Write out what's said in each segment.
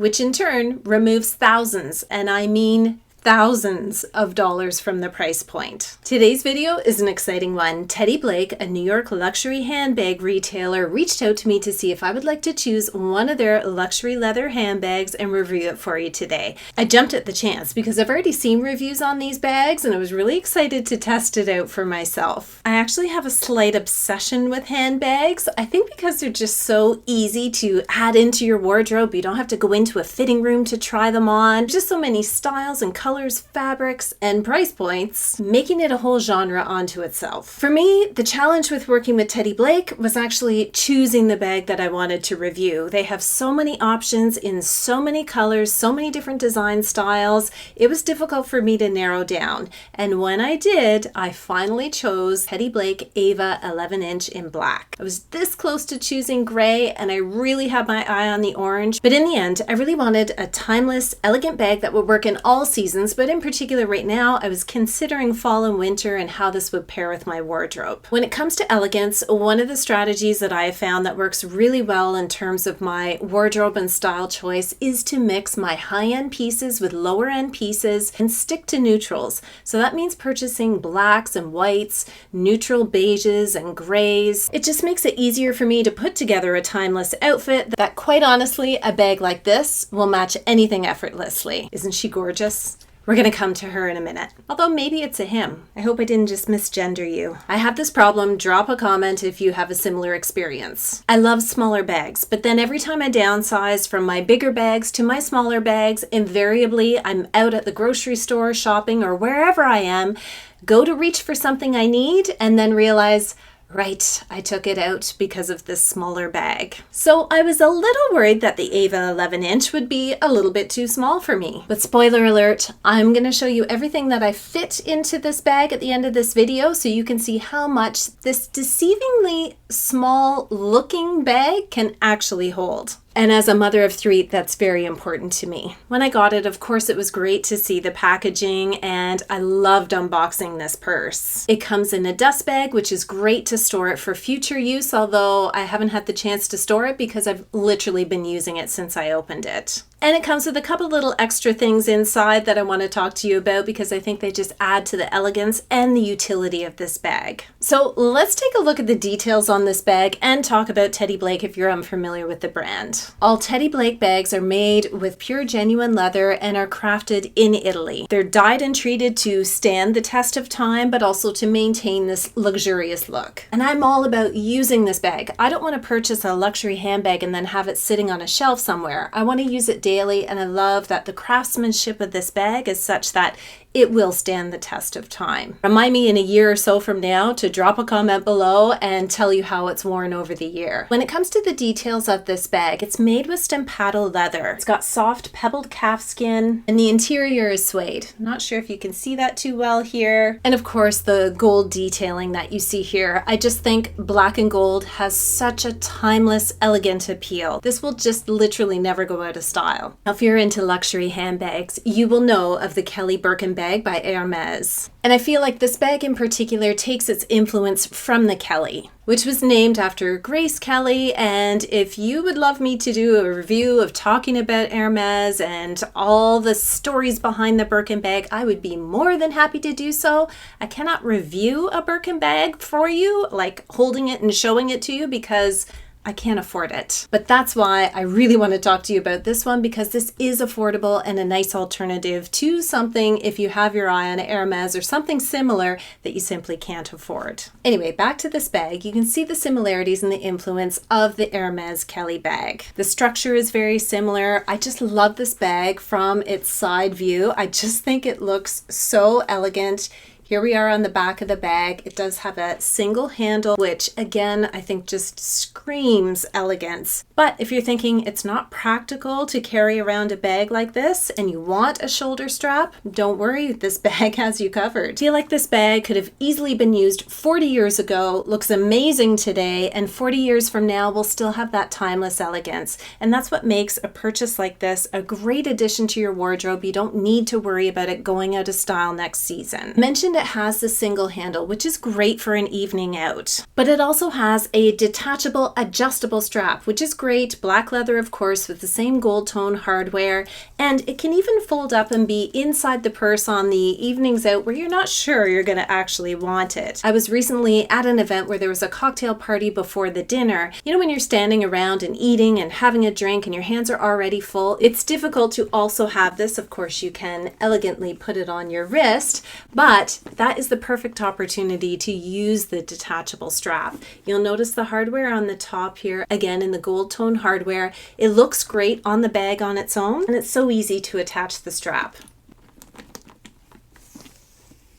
which in turn removes thousands, and I mean thousands of dollars from the price point. Today's video is an exciting one. Teddy Blake, a New York luxury handbag retailer, reached out to me to see if I would like to choose one of their luxury leather handbags and review it for you today. I jumped at the chance because I've already seen reviews on these bags and I was really excited to test it out for myself. I actually have a slight obsession with handbags. I think because they're just so easy to add into your wardrobe. You don't have to go into a fitting room to try them on. Just so many styles and colors, fabrics, and price points, making it a whole genre onto itself. For me, the challenge with working with Teddy Blake was actually choosing the bag that I wanted to review. They have so many options in so many colors, so many different design styles. It was difficult for me to narrow down. And when I did, I finally chose Teddy Blake AVA 11-inch in black. I was this close to choosing gray, and I really had my eye on the orange. But in the end, I really wanted a timeless, elegant bag that would work in all seasons. But in particular right now, I was considering fall and winter and how this would pair with my wardrobe. When it comes to elegance, one of the strategies that I have found that works really well in terms of my wardrobe and style choice is to mix my high-end pieces with lower-end pieces and stick to neutrals. So that means purchasing blacks and whites, neutral beiges and grays. It just makes it easier for me to put together a timeless outfit that, quite honestly, a bag like this will match anything effortlessly. Isn't she gorgeous? We're going to come to her in a minute. Although maybe it's a him. I hope I didn't just misgender you. I have this problem. Drop a comment if you have a similar experience. I love smaller bags, but then every time I downsize from my bigger bags to my smaller bags, invariably I'm out at the grocery store shopping or wherever I am, go to reach for something I need and then realize, right, I took it out because of this smaller bag. So I was a little worried that the AVA 11-inch would be a little bit too small for me. But spoiler alert, I'm going to show you everything that I fit into this bag at the end of this video so you can see how much this deceivingly small looking bag can actually hold. And as a mother of three, that's very important to me. When I got it, of course, it was great to see the packaging, and I loved unboxing this purse. It comes in a dust bag, which is great to store it for future use, although I haven't had the chance to store it because I've literally been using it since I opened it. And it comes with a couple little extra things inside that I want to talk to you about because I think they just add to the elegance and the utility of this bag. So let's take a look at the details on this bag and talk about Teddy Blake if you're unfamiliar with the brand. All Teddy Blake bags are made with pure genuine leather and are crafted in Italy. They're dyed and treated to stand the test of time, but also to maintain this luxurious look. And I'm all about using this bag. I don't want to purchase a luxury handbag and then have it sitting on a shelf somewhere. I want to use it daily, and I love that the craftsmanship of this bag is such that it will stand the test of time. Remind me in a year or so from now to drop a comment below and tell you how it's worn over the year. When it comes to the details of this bag, it's made with stampado leather. It's got soft pebbled calf skin and the interior is suede. Not sure if you can see that too well here. And of course the gold detailing that you see here. I just think black and gold has such a timeless, elegant appeal. This will just literally never go out of style. Now if you're into luxury handbags, you will know of the Kelly Birkin bag by Hermes. And I feel like this bag in particular takes its influence from the Kelly, which was named after Grace Kelly. And if you would love me to do a review of talking about Hermes and all the stories behind the Birkin bag, I would be more than happy to do so. I cannot review a Birkin bag for you, like holding it and showing it to you, because I can't afford it. But that's why I really want to talk to you about this one, because this is affordable and a nice alternative to something if you have your eye on Hermes or something similar that you simply can't afford. Anyway, back to this bag. You can see the similarities and the influence of the Hermes Kelly bag. The structure is very similar. I just love this bag from its side view. I just think it looks so elegant. Here we are on the back of the bag. It does have a single handle, which again, I think just screams elegance. But if you're thinking it's not practical to carry around a bag like this and you want a shoulder strap, don't worry, this bag has you covered. I feel like this bag could have easily been used 40 years ago, looks amazing today, and 40 years from now will still have that timeless elegance. And that's what makes a purchase like this a great addition to your wardrobe. You don't need to worry about it going out of style next season. I mentioned it has the single handle, which is great for an evening out. But it also has a detachable, adjustable strap, which is great. Black leather, of course, with the same gold tone hardware. And it can even fold up and be inside the purse on the evenings out where you're not sure you're going to actually want it. I was recently at an event where there was a cocktail party before the dinner. You know, when you're standing around and eating and having a drink and your hands are already full, it's difficult to also have this. Of course, you can elegantly put it on your wrist, but that is the perfect opportunity to use the detachable strap. You'll notice the hardware on the top here, again in the gold tone hardware. It looks great on the bag on its own, and it's so easy to attach the strap.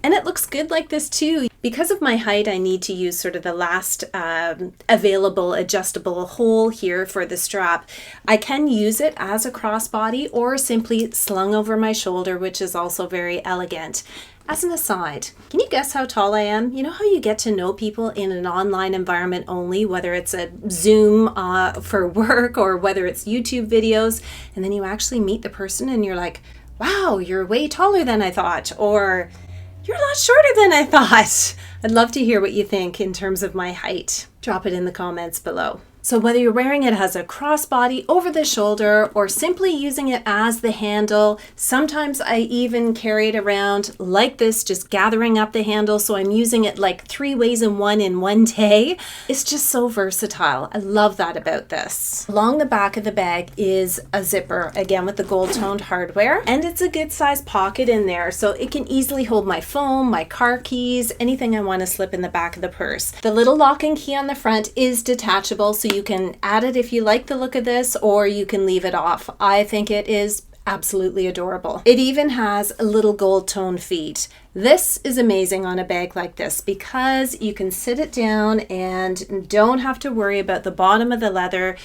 And it looks good like this too. Because of my height, I need to use sort of the last available adjustable hole here for the strap. I can use it as a crossbody or simply slung over my shoulder, which is also very elegant. As an aside, can you guess how tall I am? You know how you get to know people in an online environment only, whether it's a Zoom for work or whether it's YouTube videos, and then you actually meet the person and you're like, wow, you're way taller than I thought, or you're a lot shorter than I thought. I'd love to hear what you think in terms of my height. Drop it in the comments below. So whether you're wearing it as a crossbody over the shoulder or simply using it as the handle, sometimes I even carry it around like this, just gathering up the handle. So I'm using it like 3 ways in one day. It's just so versatile. I love that about this. Along the back of the bag is a zipper, again with the gold toned hardware, and it's a good size pocket in there. So it can easily hold my phone, my car keys, anything I want to slip in the back of the purse. The little locking key on the front is detachable, so you can add it if you like the look of this, or you can leave it off. I think it is absolutely adorable. It even has a little gold tone feet. This is amazing on a bag like this because you can sit it down and don't have to worry about the bottom of the leather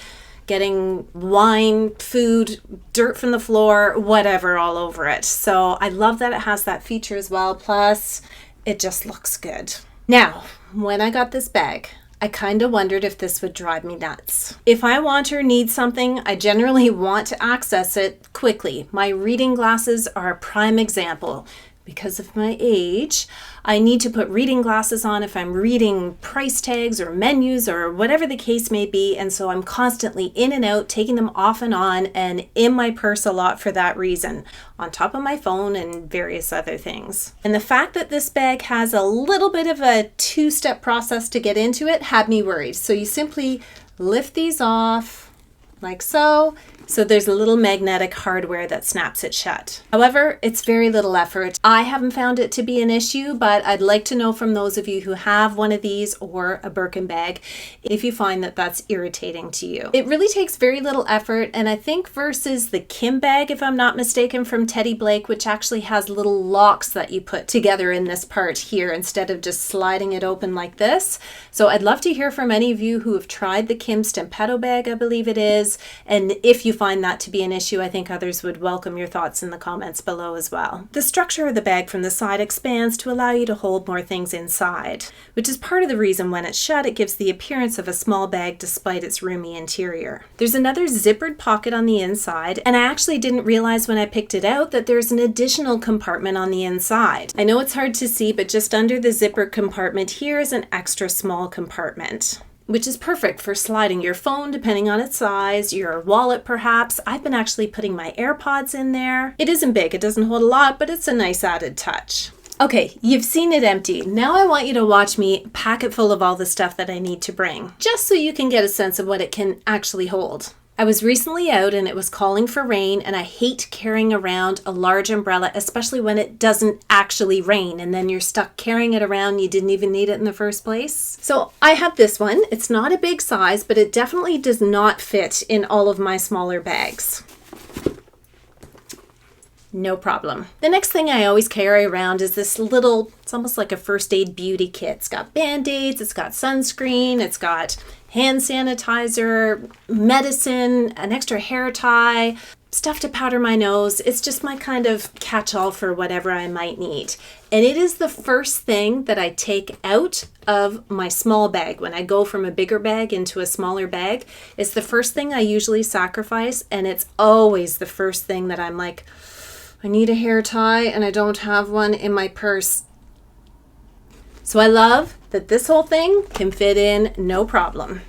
getting wine, food, dirt from the floor, whatever all over it. So I love that it has that feature as well. Plus, it just looks good. Now, when I got this bag, I kind of wondered if this would drive me nuts. If I want or need something, I generally want to access it quickly. My reading glasses are a prime example. Because of my age, I need to put reading glasses on if I'm reading price tags or menus or whatever the case may be. And so I'm constantly in and out, taking them off and on and in my purse a lot for that reason, on top of my phone and various other things. And the fact that this bag has a little bit of a 2-step process to get into it had me worried. So you simply lift these off like so. So there's a little magnetic hardware that snaps it shut. However, it's very little effort. I haven't found it to be an issue, but I'd like to know from those of you who have one of these or a Birkin bag if you find that that's irritating to you. It really takes very little effort, and I think versus the Kim bag, if I'm not mistaken, from Teddy Blake, which actually has little locks that you put together in this part here instead of just sliding it open like this. So I'd love to hear from any of you who have tried the Kim Stampetto bag, I believe it is, and if you find that to be an issue, I think others would welcome your thoughts in the comments below as well. The structure of the bag from the side expands to allow you to hold more things inside, which is part of the reason when it's shut, it gives the appearance of a small bag despite its roomy interior. There's another zippered pocket on the inside, and I actually didn't realize when I picked it out that there's an additional compartment on the inside. I know it's hard to see, but just under the zipper compartment here is an extra small compartment, which is perfect for sliding your phone depending on its size, your wallet perhaps. I've been actually putting my AirPods in there. It isn't big, it doesn't hold a lot, but it's a nice added touch. Okay, you've seen it empty. Now I want you to watch me pack it full of all the stuff that I need to bring, just so you can get a sense of what it can actually hold. I was recently out and it was calling for rain, and I hate carrying around a large umbrella, especially when it doesn't actually rain and then you're stuck carrying it around. You didn't even need it in the first place. So I have this one. It's not a big size, but it definitely does not fit in all of my smaller bags. No problem. The next thing I always carry around is this little, it's almost like a first aid beauty kit. It's got Band-Aids, it's got sunscreen, it's got hand sanitizer, medicine, an extra hair tie, stuff to powder my nose. It's just my kind of catch-all for whatever I might need. And it is the first thing that I take out of my small bag. When I go from a bigger bag into a smaller bag, it's the first thing I usually sacrifice, and it's always the first thing that I'm like, I need a hair tie and I don't have one in my purse. So I love that this whole thing can fit in no problem.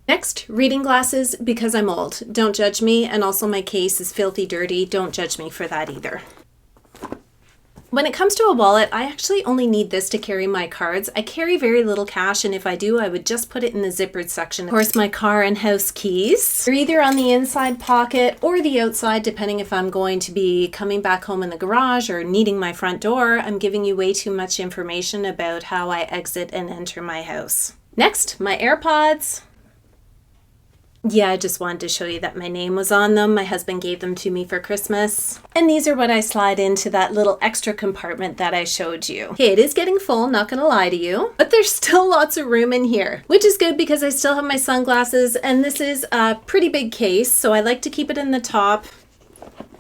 Next, reading glasses because I'm old. Don't judge me, and also my case is filthy dirty. Don't judge me for that either. When it comes to a wallet, I actually only need this to carry my cards. I carry very little cash, and if I do, I would just put it in the zippered section. Of course, my car and house keys. They're either on the inside pocket or the outside, depending if I'm going to be coming back home in the garage or needing my front door. I'm giving you way too much information about how I exit and enter my house. Next, my AirPods. Yeah, I just wanted to show you that my name was on them. My husband gave them to me for Christmas. And these are what I slide into that little extra compartment that I showed you. Okay, it is getting full, not gonna lie to you, but there's still lots of room in here, which is good because I still have my sunglasses, and this is a pretty big case, so I like to keep it in the top.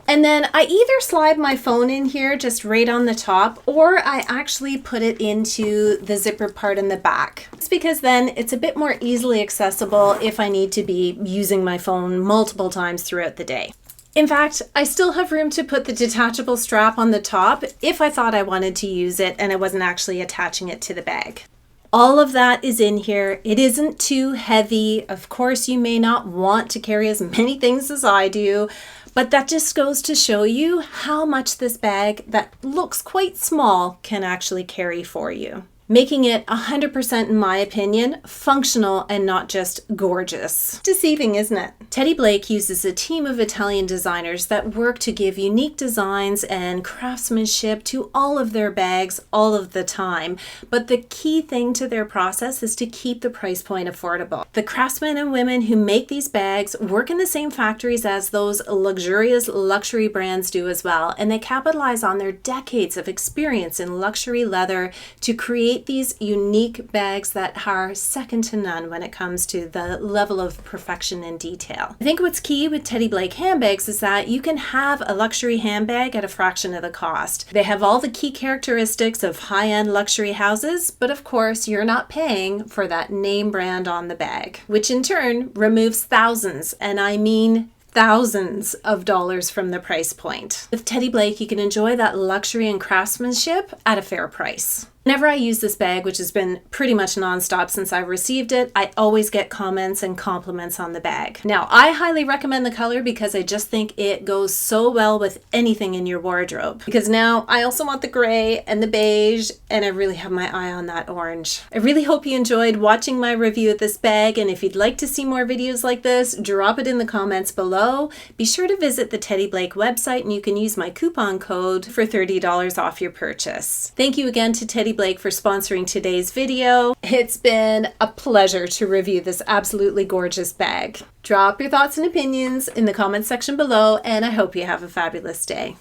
And then I either slide my phone in here just right on the top, or I actually put it into the zipper part in the back. It's because then it's a bit more easily accessible if I need to be using my phone multiple times throughout the day. In fact, I still have room to put the detachable strap on the top if I thought I wanted to use it and I wasn't actually attaching it to the bag. All of that is in here. It isn't too heavy. Of course, you may not want to carry as many things as I do, but that just goes to show you how much this bag that looks quite small can actually carry for you, making it 100%, in my opinion, functional and not just gorgeous. Deceiving, isn't it? Teddy Blake uses a team of Italian designers that work to give unique designs and craftsmanship to all of their bags all of the time. But the key thing to their process is to keep the price point affordable. The craftsmen and women who make these bags work in the same factories as those luxurious luxury brands do as well, and they capitalize on their decades of experience in luxury leather to create these unique bags that are second to none when it comes to the level of perfection and detail. I think what's key with Teddy Blake handbags is that you can have a luxury handbag at a fraction of the cost. They have all the key characteristics of high-end luxury houses, but of course you're not paying for that name brand on the bag, which in turn removes thousands, and I mean thousands of dollars from the price point. With Teddy Blake, you can enjoy that luxury and craftsmanship at a fair price. Whenever I use this bag, which has been pretty much nonstop since I received it, I always get comments and compliments on the bag. Now, I highly recommend the color because I just think it goes so well with anything in your wardrobe. Because now I also want the gray and the beige, and I really have my eye on that orange. I really hope you enjoyed watching my review of this bag, and if you'd like to see more videos like this, drop it in the comments below. Be sure to visit the Teddy Blake website, and you can use my coupon code for $30 off your purchase. Thank you again to Teddy Blake for sponsoring today's video. It's been a pleasure to review this absolutely gorgeous bag. Drop your thoughts and opinions in the comments section below, and I hope you have a fabulous day.